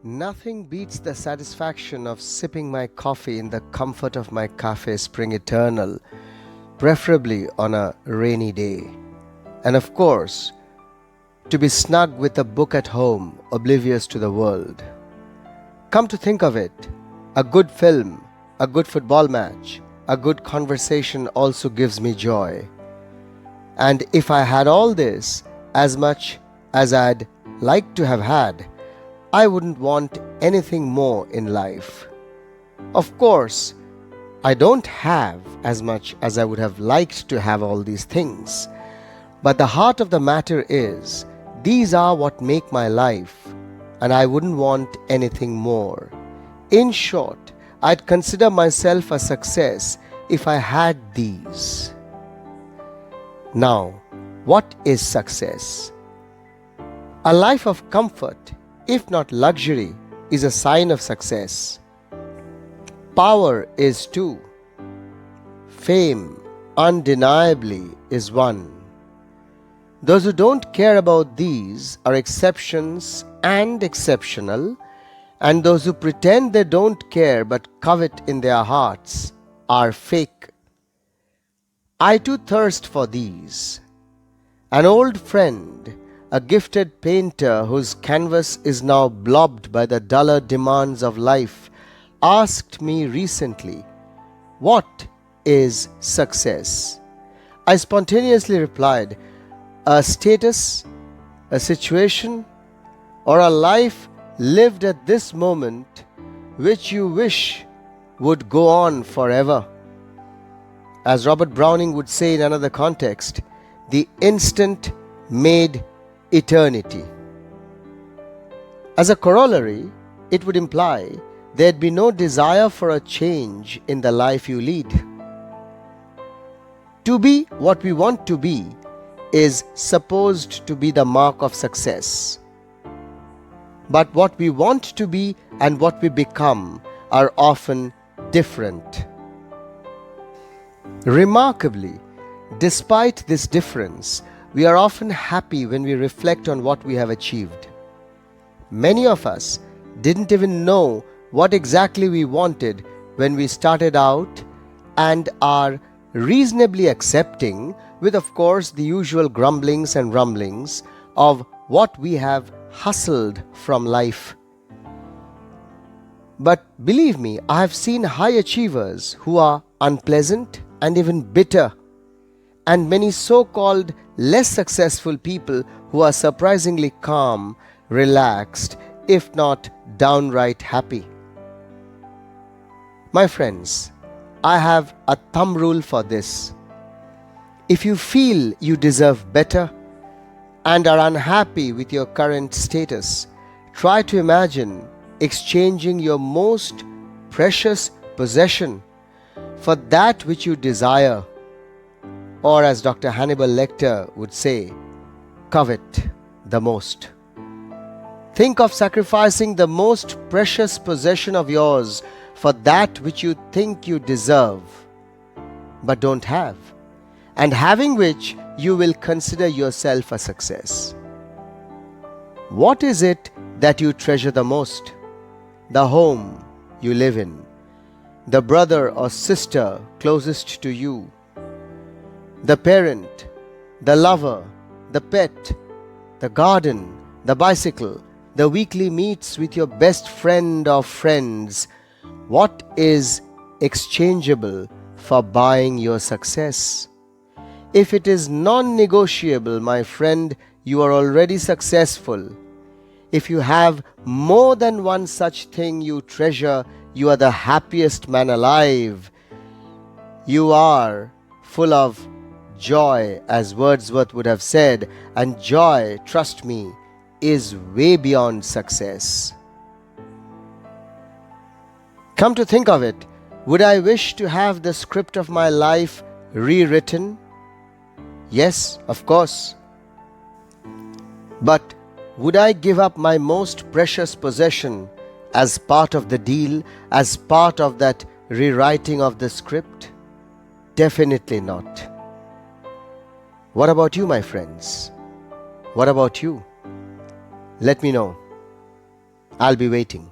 Nothing beats the satisfaction of sipping my coffee in the comfort of my cafe Spring Eternal, preferably on a rainy day. And of course, to be snug with a book at home, oblivious to the world. Come to think of it, a good film, a good football match, a good conversation also gives me joy. And if I had all this, as much as I'd like to have had, I wouldn't want anything more in life. Of course, I don't have as much as I would have liked to have all these things. But the heart of the matter is, these are what make my life, and I wouldn't want anything more. In short, I'd consider myself a success if I had these. Now, what is success? A life of comfort, if not luxury, is a sign of success. Power is too. Fame, undeniably, is one. Those who don't care about these are exceptions and exceptional, and those who pretend they don't care but covet in their hearts are fake. I too thirst for these. An old friend, a gifted painter whose canvas is now blobbed by the duller demands of life, asked me recently, "What is success?" I spontaneously replied, "A status, a situation, or a life lived at this moment which you wish would go on forever." As Robert Browning would say in another context, the instant made eternity. As a corollary, it would imply there'd be no desire for a change in the life you lead. To be what we want to be is supposed to be the mark of success. But what we want to be and what we become are often different. Remarkably, despite this difference, we are often happy when we reflect on what we have achieved. Many of us didn't even know what exactly we wanted when we started out and are reasonably accepting, with of course the usual grumblings and rumblings, of what we have hustled from life. But believe me, I have seen high achievers who are unpleasant and even bitter, and many so-called less successful people who are surprisingly calm, relaxed, if not downright happy. My friends, I have a thumb rule for this. If you feel you deserve better and are unhappy with your current status, try to imagine exchanging your most precious possession for that which you desire, or as Dr. Hannibal Lecter would say, covet the most. Think of sacrificing the most precious possession of yours for that which you think you deserve, but don't have, and having which you will consider yourself a success. What is it that you treasure the most? The home you live in, the brother or sister closest to you, the parent, the lover, the pet, the garden, the bicycle, the weekly meets with your best friend or friends. What is exchangeable for buying your success? If it is non-negotiable, my friend, you are already successful. If you have more than one such thing you treasure, you are the happiest man alive. You are full of joy, as Wordsworth would have said, and joy, trust me, is way beyond success. Come to think of it, would I wish to have the script of my life rewritten? Yes, of course. But would I give up my most precious possession as part of the deal, as part of that rewriting of the script? Definitely not. What about you, my friends? What about you? Let me know. I'll be waiting.